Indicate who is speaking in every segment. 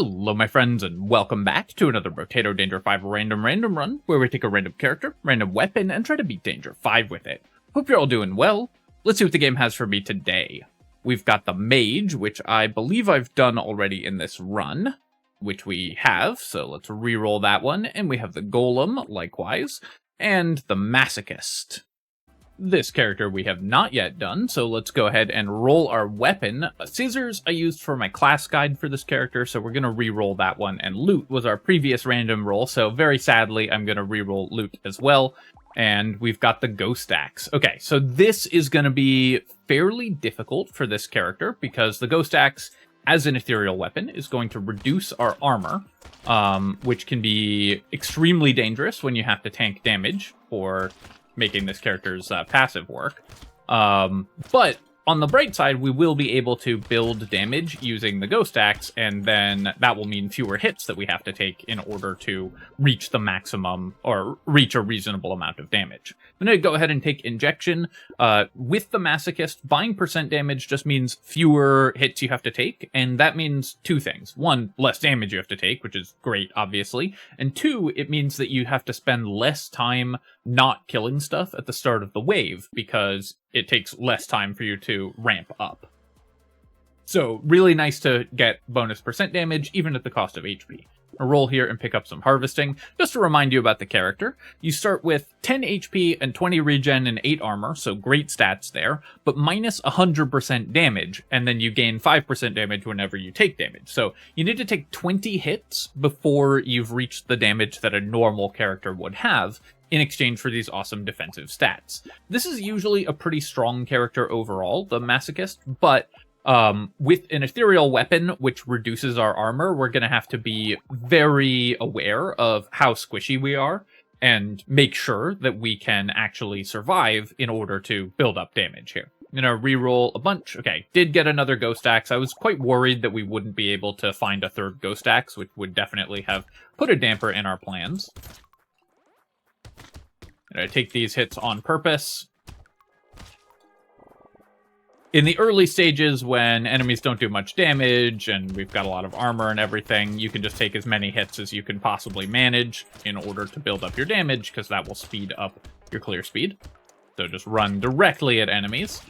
Speaker 1: Hello my friends and welcome back to another Brotato Danger 5 random run, where we take a random character, random weapon, and try to beat Danger 5 with it. Hope you're all doing well. Let's see what the game has for me today. We've got the Mage, which I believe I've done already in this run, which we have, so let's re-roll that one, and we have the Golem, likewise, and the Masochist. This character we have not yet done, so let's go ahead and roll our weapon. Scissors I used for my class guide for this character, so we're going to re-roll that one, and Loot was our previous random roll, so very sadly I'm going to re-roll Loot as well, and we've got the Ghost Axe. Okay, so this is going to be fairly difficult for this character, because the Ghost Axe, as an ethereal weapon, is going to reduce our armor, which can be extremely dangerous when you have to tank damage for making this character's passive work. But on the bright side, we will be able to build damage using the Ghost Axe, and then that will mean fewer hits that we have to take in order to reach the maximum, or reach a reasonable amount of damage. I'm going to go ahead and take Injection. With the Masochist, buying percent damage just means fewer hits you have to take, and that means two things. One, less damage you have to take, which is great, obviously, and two, it means that you have to spend less time not killing stuff at the start of the wave, because it takes less time for you to ramp up. So, really nice to get bonus percent damage, even at the cost of HP. I'll roll here and pick up some Harvesting. Just to remind you about the character, you start with 10 HP and 20 regen and 8 armor, so great stats there, but minus 100% damage, and then you gain 5% damage whenever you take damage. So you need to take 20 hits before you've reached the damage that a normal character would have, in exchange for these awesome defensive stats. This is usually a pretty strong character overall, the Masochist, but with an ethereal weapon, which reduces our armor, we're going to have to be very aware of how squishy we are, and make sure that we can actually survive in order to build up damage here. I'm going to reroll a bunch. Okay, did get another Ghost Axe. I was quite worried that we wouldn't be able to find a third Ghost Axe, which would definitely have put a damper in our plans. I take these hits on purpose. In the early stages, when enemies don't do much damage, and we've got a lot of armor and everything, you can just take as many hits as you can possibly manage in order to build up your damage, because that will speed up your clear speed. So just run directly at enemies.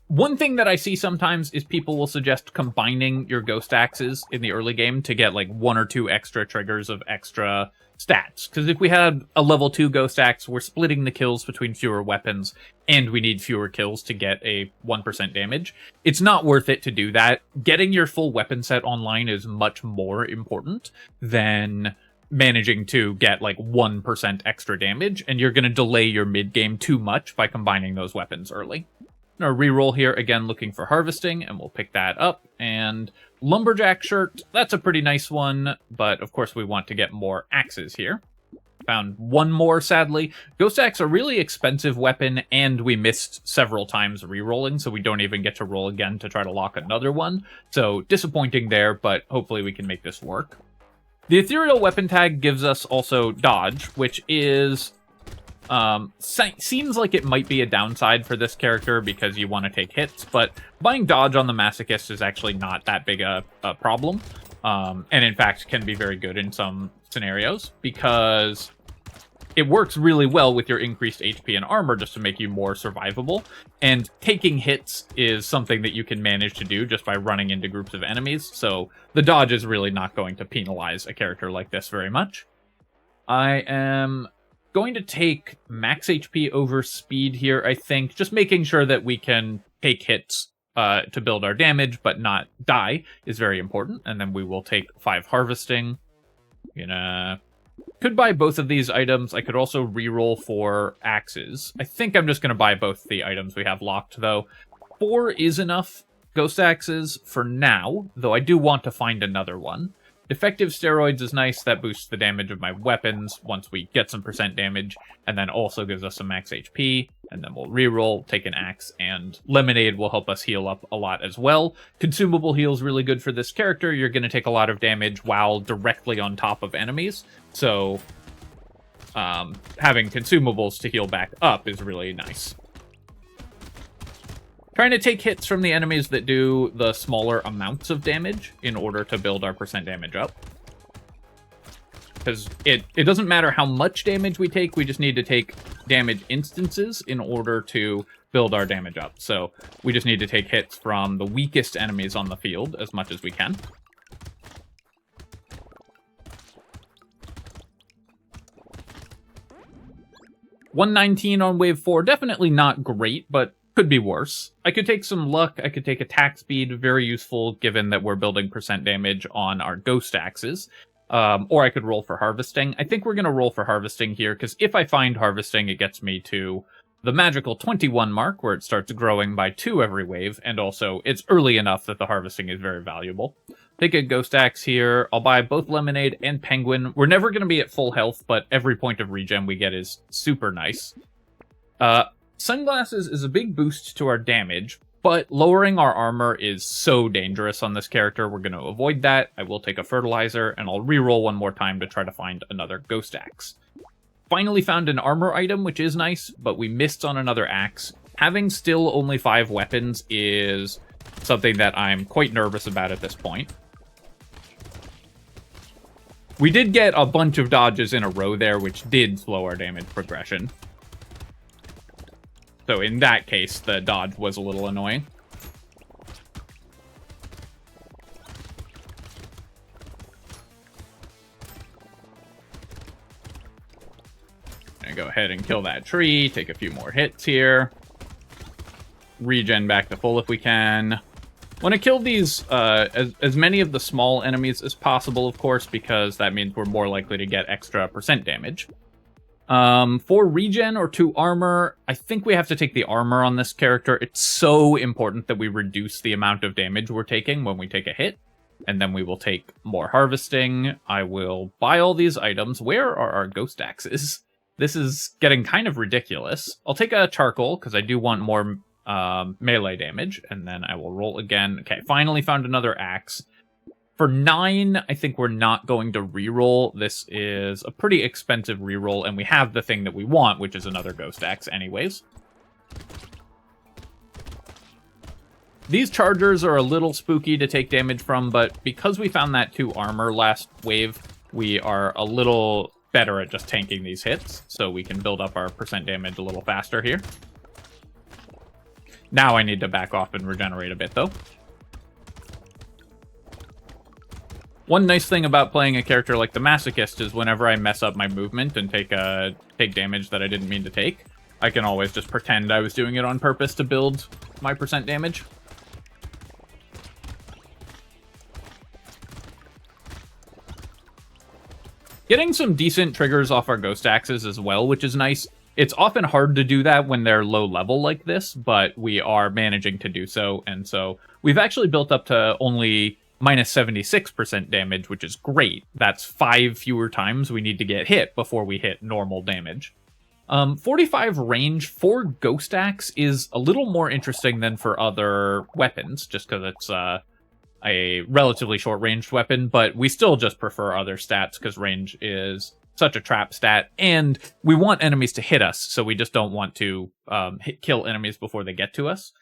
Speaker 1: One thing that I see sometimes is people will suggest combining your Ghost Axes in the early game to get like 1 or 2 extra triggers of extra stats. Because if we had a level 2 Ghost Axe, we're splitting the kills between fewer weapons, and we need fewer kills to get a 1% damage. It's not worth it to do that. Getting your full weapon set online is much more important than managing to get like 1% extra damage, and you're going to delay your mid-game too much by combining those weapons early. I'm going to reroll here, again looking for Harvesting, and we'll pick that up. And Lumberjack Shirt, that's a pretty nice one, but of course we want to get more axes here. Found one more, sadly. Ghost Axe, a really expensive weapon, and we missed several times rerolling, so we don't even get to roll again to try to lock another one. So disappointing there, but hopefully we can make this work. The Ethereal Weapon tag gives us also Dodge, which is seems like it might be a downside for this character because you want to take hits, but buying Dodge on the Masochist is actually not that big a problem, and in fact can be very good in some scenarios because it works really well with your increased HP and armor just to make you more survivable, and taking hits is something that you can manage to do just by running into groups of enemies, so the Dodge is really not going to penalize a character like this very much. I am going to take max HP over speed here, I think. Just making sure that we can take hits to build our damage, but not die is very important. And then we will take 5 Harvesting. Could buy both of these items. I could also reroll for axes. I think I'm just going to buy both the items we have locked, though. 4 is enough Ghost Axes for now, though I do want to find another one. Defective Steroids is nice, that boosts the damage of my weapons once we get some percent damage, and then also gives us some max HP, and then we'll reroll, take an axe, and Lemonade will help us heal up a lot as well. Consumable heal is really good for this character. You're going to take a lot of damage while directly on top of enemies, so having consumables to heal back up is really nice. Trying to take hits from the enemies that do the smaller amounts of damage in order to build our percent damage up. Because it doesn't matter how much damage we take, we just need to take damage instances in order to build our damage up. So we just need to take hits from the weakest enemies on the field as much as we can. $119 on wave 4, definitely not great, but could be worse. I could take some luck, I could take attack speed, very useful given that we're building percent damage on our ghost axes. Or I could roll for harvesting. I think we're going to roll for harvesting here, because if I find harvesting, it gets me to the magical 21 mark, where it starts growing by 2 every wave, and also it's early enough that the harvesting is very valuable. Take a ghost axe here. I'll buy both lemonade and penguin. We're never going to be at full health, but every point of regen we get is super nice. Sunglasses is a big boost to our damage, but lowering our armor is so dangerous on this character, we're going to avoid that. I will take a fertilizer, and I'll reroll one more time to try to find another ghost axe. Finally found an armor item, which is nice, but we missed on another axe. Having still only 5 weapons is something that I'm quite nervous about at this point. We did get a bunch of dodges in a row there, which did slow our damage progression. So in that case, the dodge was a little annoying. Gonna go ahead and kill that tree, take a few more hits here. Regen back to full if we can. Want to kill these, as many of the small enemies as possible, of course, because that means we're more likely to get extra percent damage. 4 regen or 2 armor. I think we have to take the armor on this character. It's so important that we reduce the amount of damage we're taking when we take a hit. And then we will take more harvesting. I will buy all these items. Where are our ghost axes? This is getting kind of ridiculous. I'll take a charcoal, because I do want more melee damage. And then I will roll again. Okay, finally found another axe. For 9, I think we're not going to reroll. This is a pretty expensive reroll, and we have the thing that we want, which is another ghost axe anyways. These chargers are a little spooky to take damage from, but because we found that 2 armor last wave, we are a little better at just tanking these hits, so we can build up our percent damage a little faster here. Now I need to back off and regenerate a bit, though. One nice thing about playing a character like the Masochist is whenever I mess up my movement and take damage that I didn't mean to take, I can always just pretend I was doing it on purpose to build my percent damage. Getting some decent triggers off our ghost axes as well, which is nice. It's often hard to do that when they're low level like this, but we are managing to do so, and so we've actually built up to only minus 76% damage, which is great. That's 5 fewer times we need to get hit before we hit normal damage. 45 range for Ghost Axe is a little more interesting than for other weapons, just because it's a relatively short-ranged weapon, but we still just prefer other stats because range is such a trap stat, and we want enemies to hit us, so we just don't want to kill enemies before they get to us.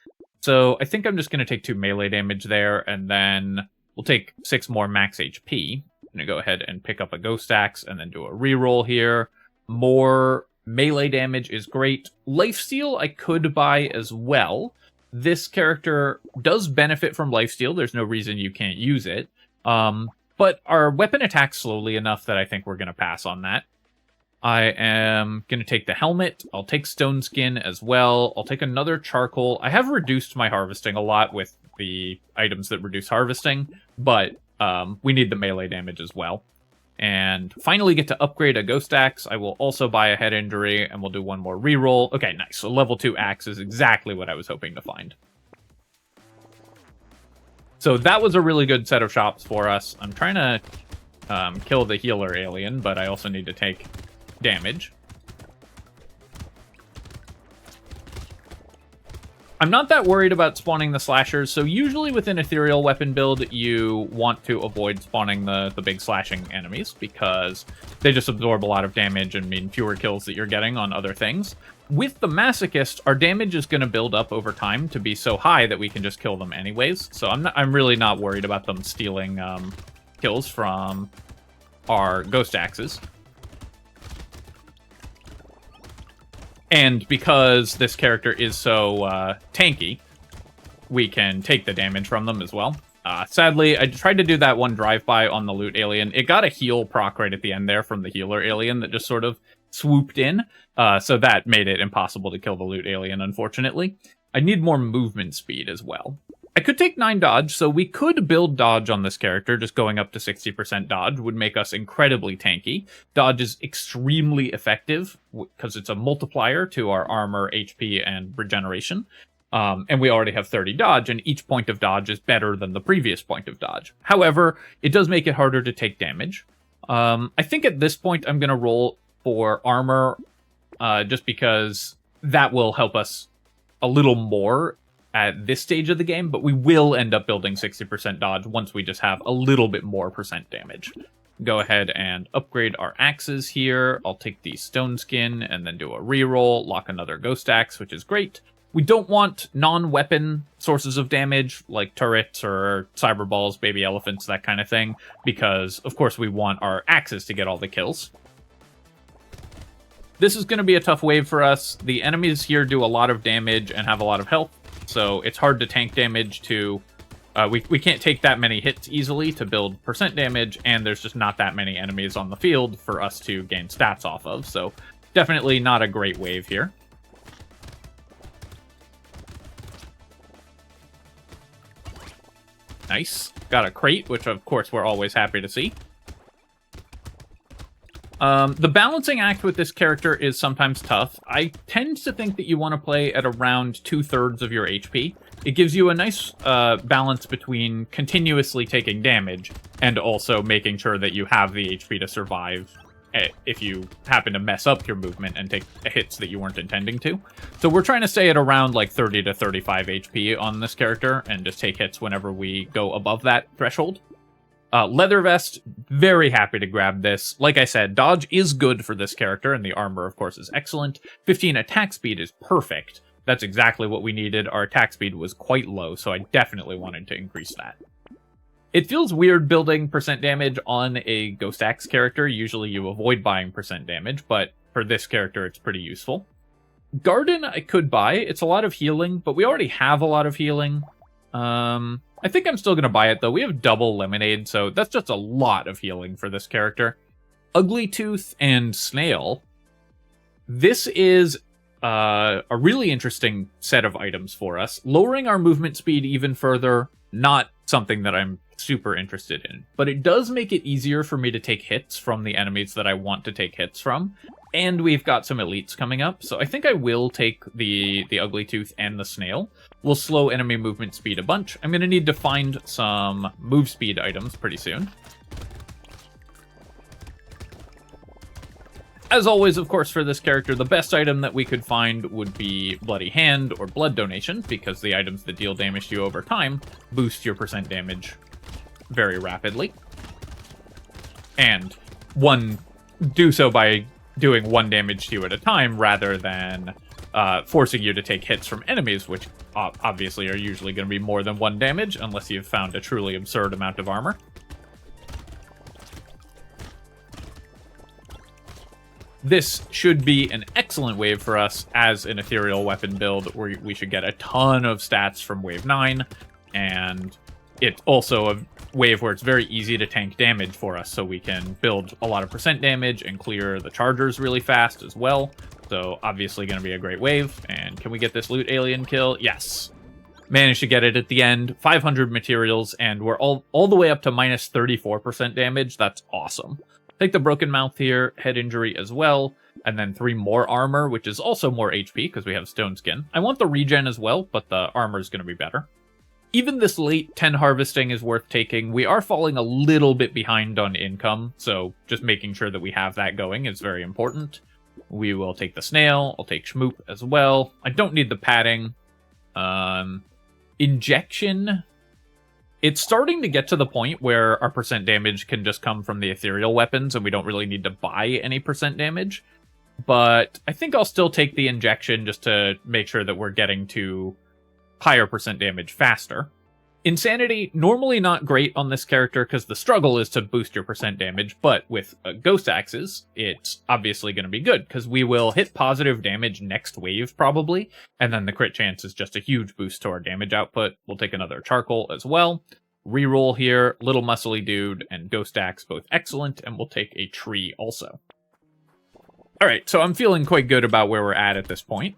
Speaker 1: So I think I'm just going to take 2 melee damage there, and then we'll take 6 more max HP. I'm going to go ahead and pick up a Ghost Axe and then do a reroll here. More melee damage is great. Lifesteal I could buy as well. This character does benefit from lifesteal. There's no reason you can't use it. But our weapon attacks slowly enough that I think we're going to pass on that. I am going to take the helmet. I'll take stone skin as well. I'll take another charcoal. I have reduced my harvesting a lot with the items that reduce harvesting, but we need the melee damage as well. And finally get to upgrade a Ghost Axe. I will also buy a head injury, and we'll do one more reroll. Okay, nice. So level 2 axe is exactly what I was hoping to find. So that was a really good set of shops for us. I'm trying to kill the healer alien, but I also need to take damage. I'm not that worried about spawning the slashers, so usually with an ethereal weapon build, you want to avoid spawning the big slashing enemies, because they just absorb a lot of damage and mean fewer kills that you're getting on other things. With the Masochist, our damage is going to build up over time to be so high that we can just kill them anyways, so I'm really not worried about them stealing kills from our ghost axes. And because this character is so tanky, we can take the damage from them as well. Sadly, I tried to do that one drive-by on the loot alien. It got a heal proc right at the end there from the healer alien that just sort of swooped in. So that made it impossible to kill the loot alien, unfortunately. I need more movement speed as well. I could take 9 dodge, so we could build dodge on this character. Just going up to 60% dodge would make us incredibly tanky. Dodge is extremely effective because it's a multiplier to our armor, HP, and regeneration. And we already have 30 dodge, and each point of dodge is better than the previous point of dodge. However, it does make it harder to take damage. I think at this point I'm going to roll for armor, just because that will help us a little more at this stage of the game, but we will end up building 60% dodge once we just have a little bit more percent damage. Go ahead and upgrade our axes here. I'll take the stone skin and then do a reroll, lock another ghost axe, which is great. We don't want non-weapon sources of damage, like turrets or cyber balls, baby elephants, that kind of thing, because, of course, we want our axes to get all the kills. This is going to be a tough wave for us. The enemies here do a lot of damage and have a lot of health, so it's hard to tank damage to... we can't take that many hits easily to build percent damage, and there's just not that many enemies on the field for us to gain stats off of, so definitely not a great wave here. Nice. Got a crate, which of course we're always happy to see. The balancing act with this character is sometimes tough. I tend to think that you want to play at around 2/3 of your HP. It gives you a nice balance between continuously taking damage and also making sure that you have the HP to survive if you happen to mess up your movement and take hits that you weren't intending to. So we're trying to stay at around like 30 to 35 HP on this character and just take hits whenever we go above that threshold. Leather vest, very happy to grab this. Like I said, dodge is good for this character, and the armor, of course, is excellent. 15 attack speed is perfect. That's exactly what we needed. Our attack speed was quite low, so I definitely wanted to increase that. It feels weird building percent damage on a Ghost Axe character. Usually you avoid buying percent damage, but for this character it's pretty useful. Garden I could buy. It's a lot of healing, but we already have a lot of healing. I think I'm still going to buy it, though. We have double Lemonade, so that's just a lot of healing for this character. Ugly Tooth and Snail. This is a really interesting set of items for us. Lowering our movement speed even further, not something that I'm super interested in. But it does make it easier for me to take hits from the enemies that I want to take hits from. And we've got some elites coming up, so I think I will take the Ugly Tooth and the Snail. We'll slow enemy movement speed a bunch. I'm going to need to find some move speed items pretty soon. As always, of course, for this character, the best item that we could find would be Bloody Hand or Blood Donation, because the items that deal damage to you over time boost your percent damage very rapidly. And do so by doing 1 damage to you at a time, rather than forcing you to take hits from enemies, which obviously are usually going to be more than 1 damage, unless you've found a truly absurd amount of armor. This should be an excellent wave for us as an ethereal weapon build, where we should get a ton of stats from wave 9, and it's also a wave where it's very easy to tank damage for us, so we can build a lot of percent damage and clear the chargers really fast as well. So obviously going to be a great wave. And can we get this loot alien kill? Yes. Managed to get it at the end. 500 materials, and we're all the way up to minus 34% damage. That's awesome. Take the broken mouth here, head injury as well, and then 3 more armor, which is also more HP because we have stone skin. I want the regen as well, but the armor is going to be better. Even this late 10 harvesting is worth taking. We are falling a little bit behind on income, so just making sure that we have that going is very important. We will take the snail. I'll take Schmoop as well. I don't need the padding. Injection, it's starting to get to the point where our percent damage can just come from the ethereal weapons and we don't really need to buy any percent damage. But I think I'll still take the injection just to make sure that we're getting to higher percent damage faster. Insanity, normally not great on this character because the struggle is to boost your percent damage, but with Ghost Axes, it's obviously going to be good because we will hit positive damage next wave probably, and then the crit chance is just a huge boost to our damage output. We'll take another Charcoal as well. Reroll here, Little Muscly Dude and Ghost Axe both excellent, and we'll take a Tree also. Alright, so I'm feeling quite good about where we're at this point.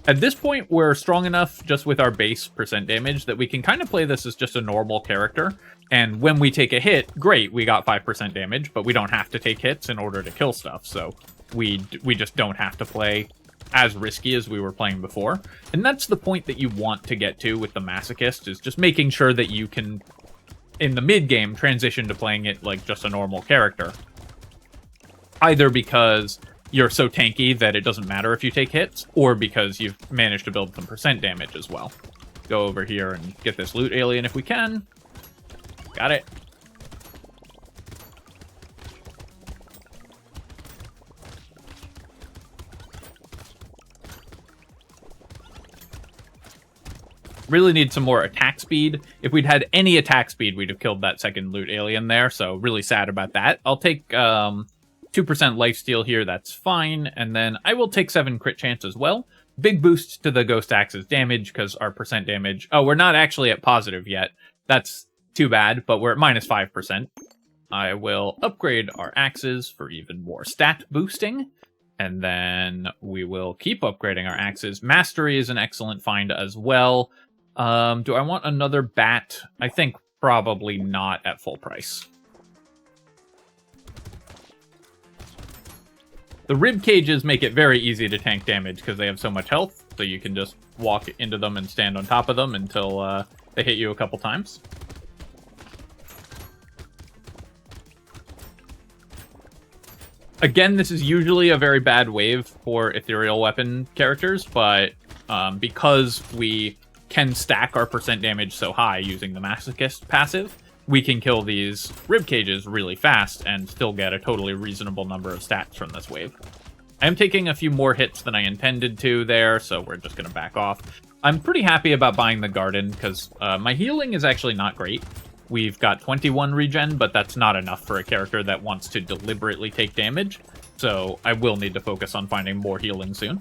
Speaker 1: At this point, we're strong enough just with our base percent damage that we can kind of play this as just a normal character. And when we take a hit, great, we got 5% damage, but we don't have to take hits in order to kill stuff. So we just don't have to play as risky as we were playing before. And that's the point that you want to get to with the Masochist, is just making sure that you can, in the mid-game, transition to playing it like just a normal character. Either because you're so tanky that it doesn't matter if you take hits, or because you've managed to build some percent damage as well. Go over here and get this loot alien if we can. Got it. Really need some more attack speed. If we'd had any attack speed, we'd have killed that second loot alien there, so really sad about that. I'll take 2% lifesteal here, that's fine, and then I will take 7 crit chance as well. Big boost to the Ghost Axe's damage, because our percent damage... Oh, we're not actually at positive yet. That's too bad, but we're at minus 5%. I will upgrade our axes for even more stat boosting, and then we will keep upgrading our axes. Mastery is an excellent find as well. Do I want another bat? I think probably not at full price. The rib cages make it very easy to tank damage because they have so much health, so you can just walk into them and stand on top of them until they hit you a couple times. Again, this is usually a very bad wave for ethereal weapon characters, but because we can stack our percent damage so high using the Masochist passive, we can kill these rib cages really fast and still get a totally reasonable number of stats from this wave. I am taking a few more hits than I intended to there, so we're just going to back off. I'm pretty happy about buying the garden because my healing is actually not great. We've got 21 regen, but that's not enough for a character that wants to deliberately take damage, so I will need to focus on finding more healing soon.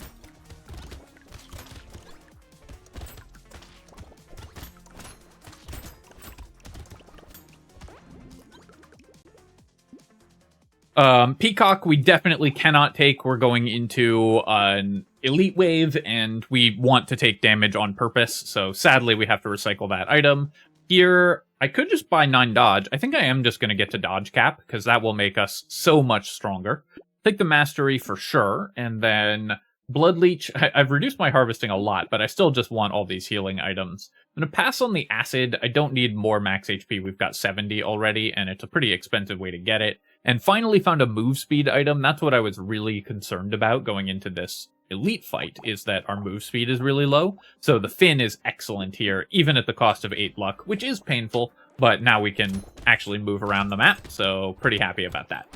Speaker 1: Peacock, we definitely cannot take. We're going into an elite wave, and we want to take damage on purpose, so sadly we have to recycle that item. Here, I could just buy 9 dodge. I think I am just going to get to dodge cap, because that will make us so much stronger. Take the mastery for sure, and then blood leech. I've reduced my harvesting a lot, but I still just want all these healing items. I'm going to pass on the acid. I don't need more max HP. We've got 70 already, and it's a pretty expensive way to get it. And finally found a move speed item. That's what I was really concerned about going into this elite fight, is that our move speed is really low. So the fin is excellent here, even at the cost of 8 luck, which is painful, but now we can actually move around the map, so pretty happy about that.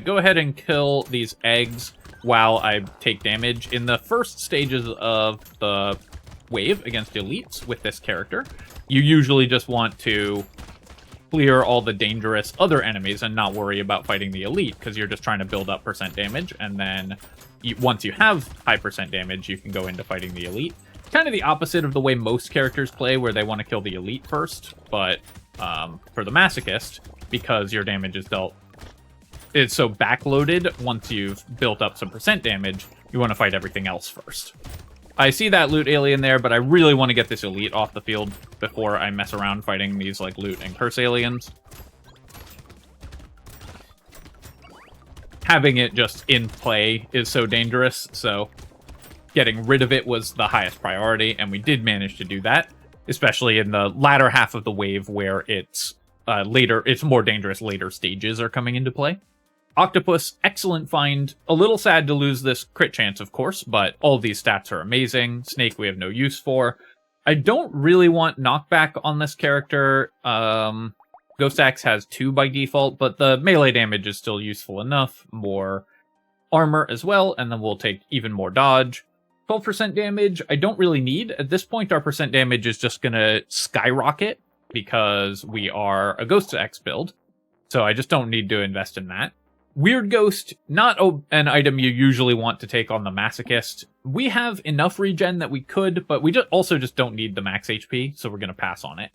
Speaker 1: Go ahead and kill these eggs while I take damage. In the first stages of the wave against elites with this character, you usually just want to clear all the dangerous other enemies and not worry about fighting the elite, because you're just trying to build up percent damage, and then once you have high percent damage, you can go into fighting the elite. Kind of the opposite of the way most characters play, where they want to kill the elite first, but for the Masochist, because your damage is dealt, it's so backloaded, once you've built up some percent damage, you want to fight everything else first. I see that loot alien there, but I really want to get this elite off the field before I mess around fighting these like loot and curse aliens. Having it just in play is so dangerous, so getting rid of it was the highest priority, and we did manage to do that, especially in the latter half of the wave where it's later, it's more dangerous later stages are coming into play. Octopus, excellent find. A little sad to lose this crit chance, of course, but all these stats are amazing. Snake we have no use for. I don't really want knockback on this character. Ghost Axe has 2 by default, but the melee damage is still useful enough. More armor as well, and then we'll take even more dodge. 12% damage, I don't really need. At this point, our percent damage is just going to skyrocket because we are a Ghost Axe build. So I just don't need to invest in that. Weird Ghost, not an item you usually want to take on the Masochist. We have enough regen that we could, but we also just don't need the max HP, so we're going to pass on it.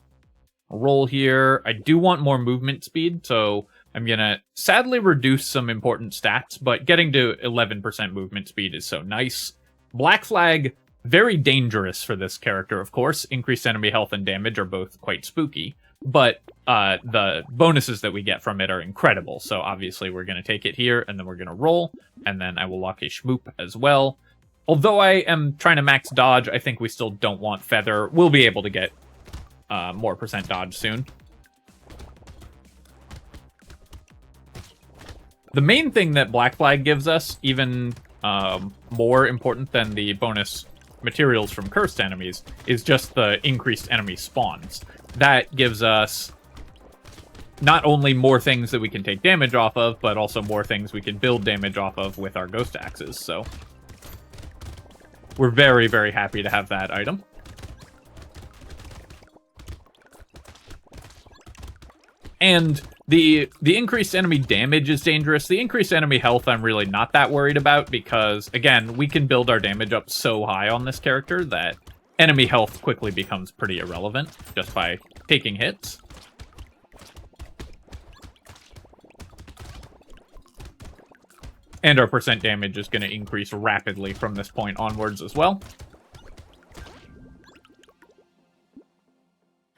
Speaker 1: Roll here. I do want more movement speed, so I'm going to sadly reduce some important stats, but getting to 11% movement speed is so nice. Black Flag, very dangerous for this character, of course. Increased enemy health and damage are both quite spooky. But the bonuses that we get from it are incredible. So obviously we're going to take it here, and then we're going to roll. And then I will lock a Shmoop as well. Although I am trying to max dodge, I think we still don't want Feather. We'll be able to get more percent dodge soon. The main thing that Black Flag gives us, even more important than the bonus materials from cursed enemies, is just the increased enemy spawns. That gives us not only more things that we can take damage off of, but also more things we can build damage off of with our Ghost Axes, so we're very, very happy to have that item. And the increased enemy damage is dangerous. The increased enemy health I'm really not that worried about because, again, we can build our damage up so high on this character that enemy health quickly becomes pretty irrelevant just by taking hits. And our percent damage is going to increase rapidly from this point onwards as well.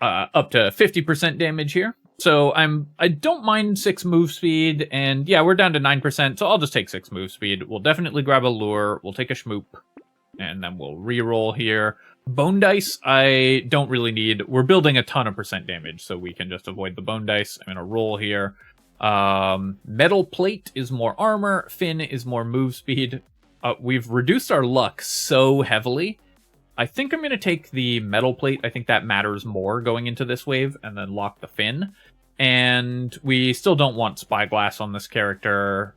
Speaker 1: Up to 50% damage here. So I don't mind 6 move speed, and yeah, we're down to 9%, so I'll just take 6 move speed. We'll definitely grab a lure, we'll take a Shmoop, and then we'll re-roll here. Bone Dice, I don't really need. We're building a ton of percent damage, so we can just avoid the Bone Dice. I'm gonna roll here. Metal Plate is more armor, Fin is more move speed. We've reduced our luck so heavily. I think I'm going to take the Metal Plate. I think that matters more going into this wave, and then lock the Fin. And we still don't want Spyglass on this character.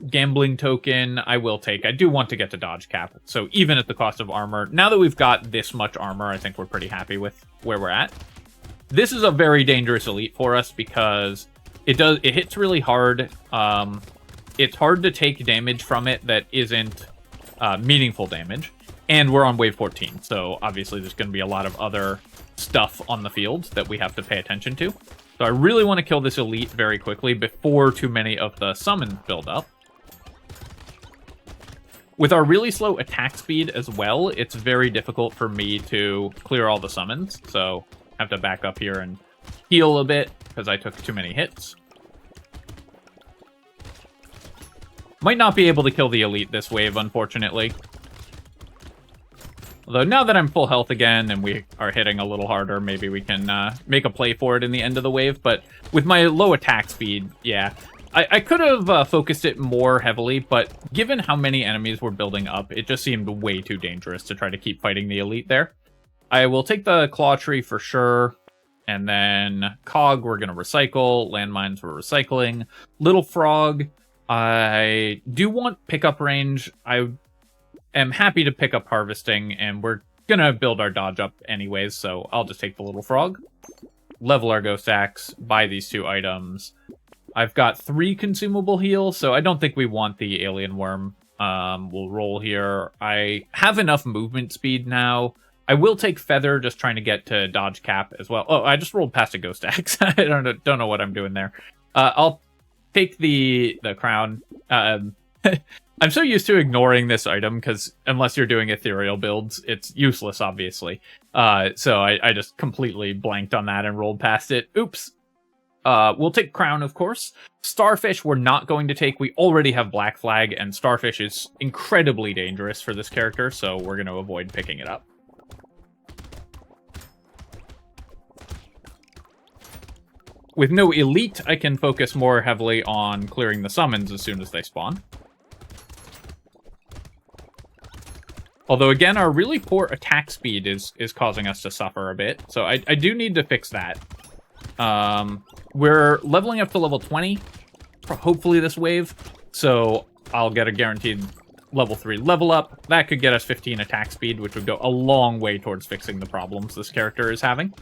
Speaker 1: Gambling Token, I will take. I do want to get to Dodge Cap, so even at the cost of armor. Now that we've got this much armor, I think we're pretty happy with where we're at. This is a very dangerous elite for us because it hits really hard. It's hard to take damage from it that isn't meaningful damage. And we're on wave 14, so obviously there's going to be a lot of other stuff on the field that we have to pay attention to. So I really want to kill this elite very quickly before too many of the summons build up. With our really slow attack speed as well, it's very difficult for me to clear all the summons, so I have to back up here and heal a bit because I took too many hits. Might not be able to kill the elite this wave, unfortunately. Although now that I'm full health again and we are hitting a little harder, maybe we can make a play for it in the end of the wave. But with my low attack speed, yeah. I could have focused it more heavily, but given how many enemies we're building up, it just seemed way too dangerous to try to keep fighting the elite there. I will take the Claw Tree for sure. And then Cog, we're going to recycle. Landmines, we're recycling. Little Frog, I do want pickup range. I am happy to pick up harvesting, and we're gonna build our dodge up anyways, so I'll just take the Little Frog, level our Ghost Axe, buy these 2 items. I've got 3 consumable heals, so I don't think we want the Alien Worm. We'll roll here. I have enough movement speed now. I will take Feather, just trying to get to dodge cap as well. Oh, I just rolled past a Ghost Axe. I don't know what I'm doing there. I'll take the crown. I'm so used to ignoring this item, because unless you're doing ethereal builds, it's useless, obviously. So I just completely blanked on that and rolled past it. Oops. We'll take Crown, of course. Starfish we're not going to take. We already have Black Flag, and Starfish is incredibly dangerous for this character, so we're going to avoid picking it up. With no elite, I can focus more heavily on clearing the summons as soon as they spawn. Although, again, our really poor attack speed is causing us to suffer a bit. So I do need to fix that. We're leveling up to level 20, hopefully this wave. So I'll get a guaranteed level 3 level up. That could get us 15 attack speed, which would go a long way towards fixing the problems this character is having.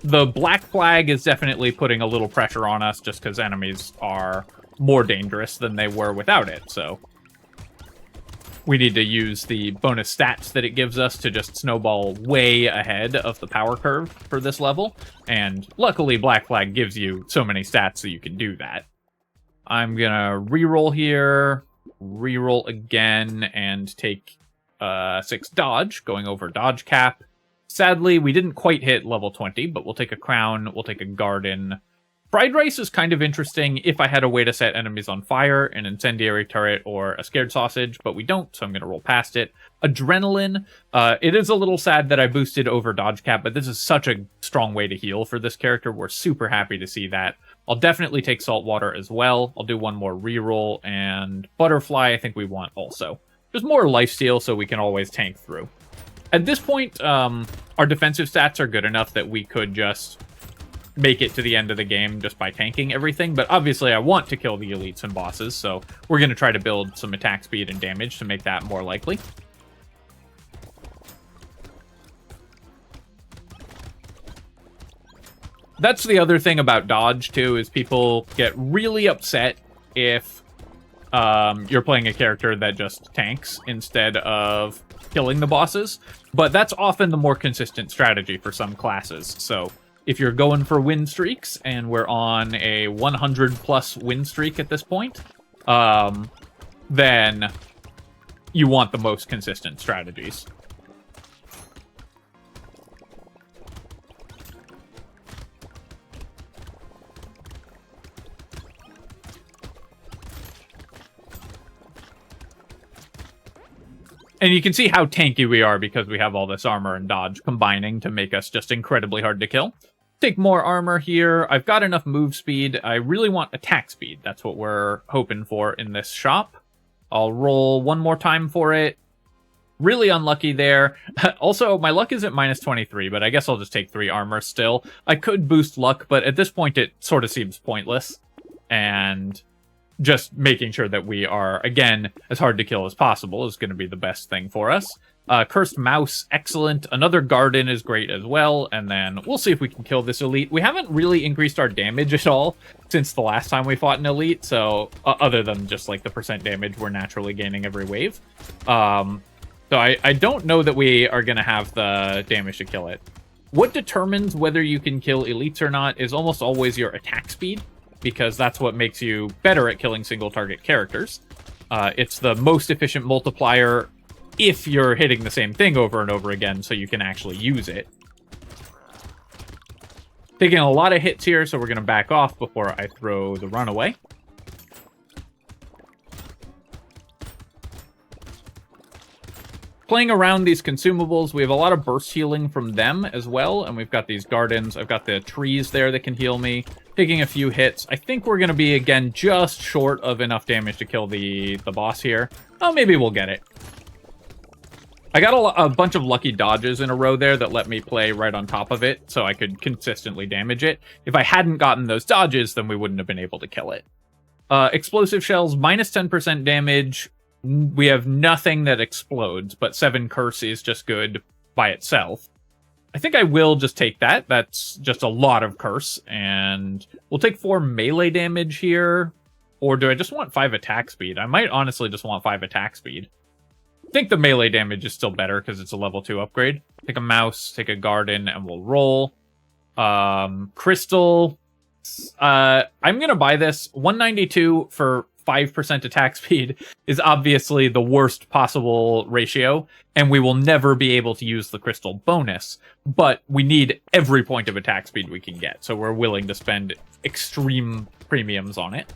Speaker 1: The black flag is definitely putting a little pressure on us just because enemies are more dangerous than they were without it, so we need to use the bonus stats that it gives us to just snowball way ahead of the power curve for this level, and luckily Black Flag gives you so many stats that you can do that. I'm gonna reroll here, reroll again, and take 6 dodge, going over dodge cap. Sadly, we didn't quite hit level 20, but we'll take a crown, we'll take a garden. Fried rice is kind of interesting if I had a way to set enemies on fire, an incendiary turret, or a scared sausage, but we don't, so I'm going to roll past it. Adrenaline. It is a little sad that I boosted over dodge cap, but this is such a strong way to heal for this character. We're super happy to see that. I'll definitely take saltwater as well. I'll do one more reroll, and butterfly I think we want also. Just more lifesteal so we can always tank through. At this point, our defensive stats are good enough that we could just make it to the end of the game just by tanking everything, but obviously I want to kill the elites and bosses, so we're going to try to build some attack speed and damage to make that more likely. That's the other thing about dodge, too, is people get really upset if you're playing a character that just tanks instead of killing the bosses, but that's often the more consistent strategy for some classes, so if you're going for win streaks, and we're on a 100-plus win streak at this point, then you want the most consistent strategies. And you can see how tanky we are because we have all this armor and dodge combining to make us just incredibly hard to kill. Take more armor here. I've got enough move speed. I really want attack speed. That's what we're hoping for in this shop. I'll roll one more time for it. Really unlucky there. Also, my luck is at minus 23, but I guess I'll just take 3 armor still. I could boost luck, but at this point it sort of seems pointless. And just making sure that we are, again, as hard to kill as possible is going to be the best thing for us. Cursed Mouse, excellent. Another Garden is great as well, and then we'll see if we can kill this elite. We haven't really increased our damage at all since the last time we fought an elite, so other than just like the percent damage we're naturally gaining every wave. So I don't know that we are going to have the damage to kill it. What determines whether you can kill elites or not is almost always your attack speed, because that's what makes you better at killing single target characters. It's the most efficient multiplier if you're hitting the same thing over and over again, so you can actually use it. Taking a lot of hits here, so we're going to back off before I throw the runaway. Playing around these consumables, we have a lot of burst healing from them as well, and we've got these gardens. I've got the trees there that can heal me. Taking a few hits. I think we're going to be, again, just short of enough damage to kill the boss here. Oh, maybe we'll get it. I got a bunch of lucky dodges in a row there that let me play right on top of it, so I could consistently damage it. If I hadn't gotten those dodges, then we wouldn't have been able to kill it. Explosive shells, minus 10% damage. We have nothing that explodes, but 7 curse is just good by itself. I think I will just take that. That's just a lot of curse, and we'll take 4 melee damage here. Or do I just want 5 attack speed? I might honestly just want 5 attack speed. I think the melee damage is still better because it's a level 2 upgrade. Take a mouse, take a garden, and we'll roll. Crystal. I'm going to buy this. 192 for 5% attack speed is obviously the worst possible ratio, and we will never be able to use the crystal bonus, but we need every point of attack speed we can get, so we're willing to spend extreme premiums on it.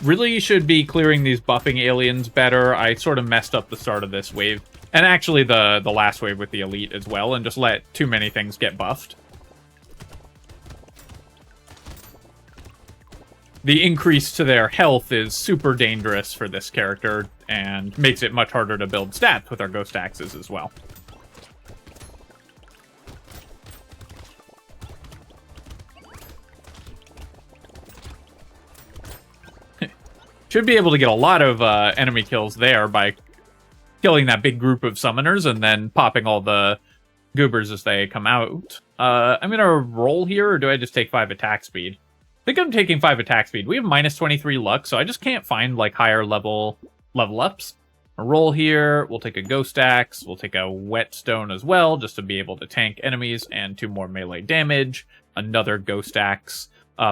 Speaker 1: Really should be clearing these buffing aliens better. I sort of messed up the start of this wave. And actually the last wave with the elite as well, and just let too many things get buffed. The increase to their health is super dangerous for this character, and makes it much harder to build stats with our ghost axes as well. Should be able to get a lot of enemy kills there by killing that big group of summoners and then popping all the goobers as they come out. I'm going to roll here, or do I just take 5 attack speed? I think I'm taking 5 attack speed. We have minus 23 luck, so I just can't find like higher level ups. A roll here, we'll take a ghost axe, we'll take a whetstone as well, just to be able to tank enemies, and 2 more melee damage, another ghost axe.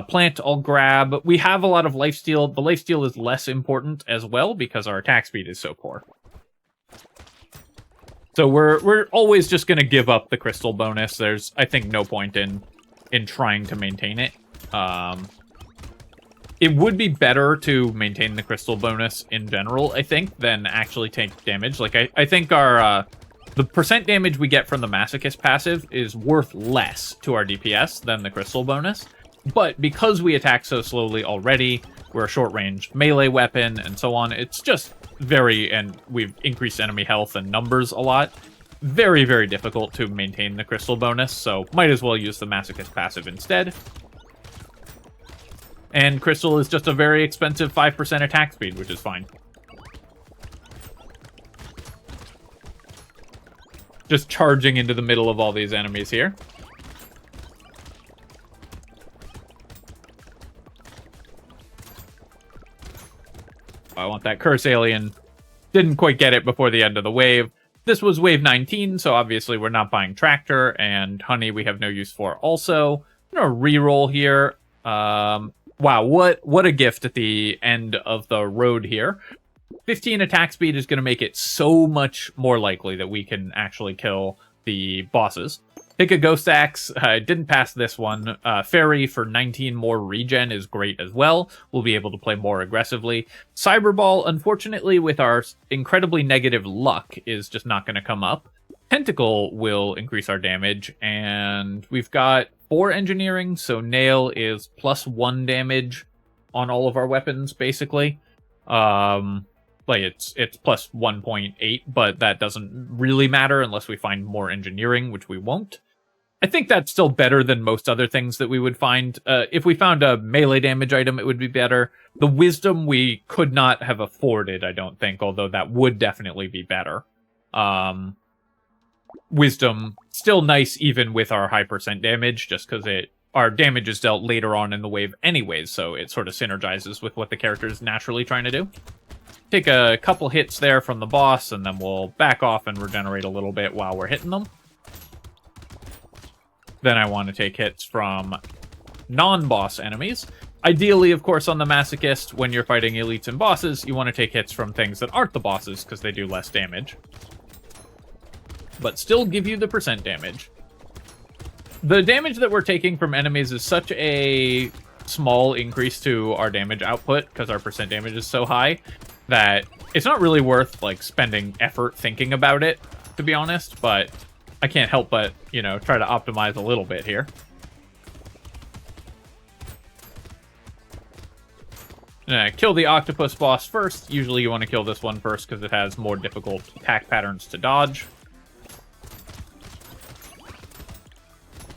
Speaker 1: Plant I'll grab. We have a lot of lifesteal. The lifesteal is less important as well because our attack speed is so poor. So we're always just going to give up the crystal bonus. There's, I think, no point in trying to maintain it. It would be better to maintain the crystal bonus in general, I think, than actually take damage. Like, I think our the percent damage we get from the Masochist passive is worth less to our DPS than the crystal bonus. But because we attack so slowly already, we're a short-range melee weapon and so on, it's just and we've increased enemy health and numbers a lot. Very, very difficult to maintain the crystal bonus, so might as well use the Masochist passive instead. And crystal is just a very expensive 5% attack speed, which is fine. Just charging into the middle of all these enemies here. I want that curse alien. Didn't quite get it before the end of the wave. This was wave 19, so obviously we're not buying tractor, and honey we have no use for also. I'm gonna reroll here. Wow, what a gift at the end of the road here. 15 attack speed is going to make it so much more likely that we can actually kill the bosses. Pick a ghost axe. Didn't pass this one. Fairy for 19 more regen is great as well. We'll be able to play more aggressively. Cyberball, unfortunately, with our incredibly negative luck, is just not going to come up. Tentacle will increase our damage, and we've got 4 engineering, so nail is +1 damage on all of our weapons, basically. Like it's plus 1.8, but that doesn't really matter unless we find more engineering, which we won't. I think that's still better than most other things that we would find. If we found a melee damage item, it would be better. The wisdom we could not have afforded, I don't think, although that would definitely be better. Wisdom, still nice even with our high percent damage, just because our damage is dealt later on in the wave anyways, so it sort of synergizes with what the character is naturally trying to do. Take a couple hits there from the boss, and then we'll back off and regenerate a little bit while we're hitting them. Then I want to take hits from non-boss enemies. Ideally, of course, on the Masochist, when you're fighting elites and bosses, you want to take hits from things that aren't the bosses, because they do less damage. But still give you the percent damage. The damage that we're taking from enemies is such a small increase to our damage output, because our percent damage is so high, that it's not really worth, like, spending effort thinking about it, to be honest, but I can't help but, you know, try to optimize a little bit here. Kill the octopus boss first. Usually you want to kill this one first because it has more difficult attack patterns to dodge.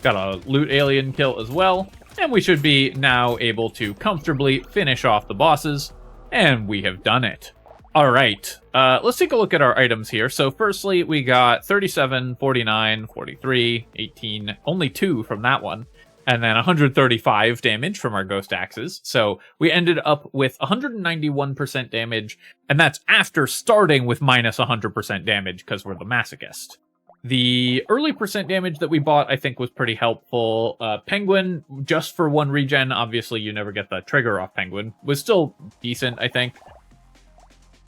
Speaker 1: Got a loot alien kill as well. And we should be now able to comfortably finish off the bosses. And we have done it. Alright, let's take a look at our items here. So firstly, we got 37, 49, 43, 18, only 2 from that one. And then 135 damage from our ghost axes. So we ended up with 191% damage, and that's after starting with minus 100% damage because we're the Masochist. The early percent damage that we bought, I think, was pretty helpful. Penguin, just for 1 regen, obviously you never get the trigger off Penguin, was still decent, I think.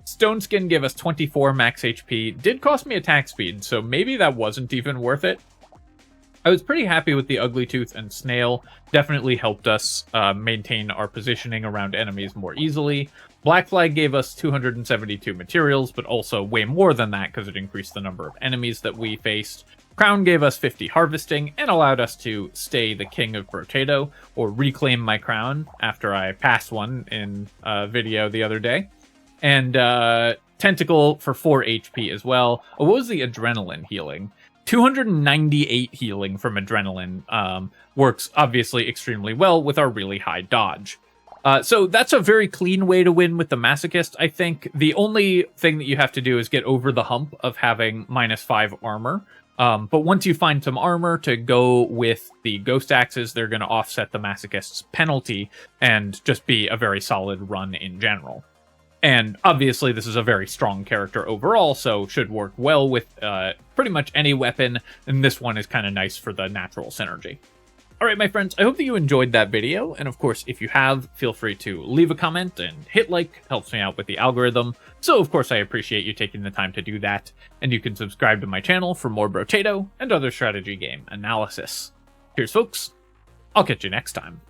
Speaker 1: Stone Skin gave us 24 max HP. Did cost me attack speed, so maybe that wasn't even worth it. I was pretty happy with the Ugly Tooth and Snail. Definitely helped us maintain our positioning around enemies more easily. Black Flag gave us 272 materials, but also way more than that because it increased the number of enemies that we faced. Crown gave us 50 harvesting and allowed us to stay the king of Brotato, or reclaim my crown after I passed one in a video the other day. And Tentacle for 4 HP as well. Oh, what was the adrenaline healing? 298 healing from adrenaline works obviously extremely well with our really high dodge. So that's a very clean way to win with the Masochist, I think. The only thing that you have to do is get over the hump of having -5 armor. But once you find some armor to go with the Ghost Axes, they're going to offset the Masochist's penalty and just be a very solid run in general. And obviously this is a very strong character overall, so should work well with pretty much any weapon, and this one is kind of nice for the natural synergy. Alright, my friends, I hope that you enjoyed that video, and of course, if you have, feel free to leave a comment and hit like, helps me out with the algorithm, so of course I appreciate you taking the time to do that, and you can subscribe to my channel for more Brotato and other strategy game analysis. Cheers, folks. I'll catch you next time.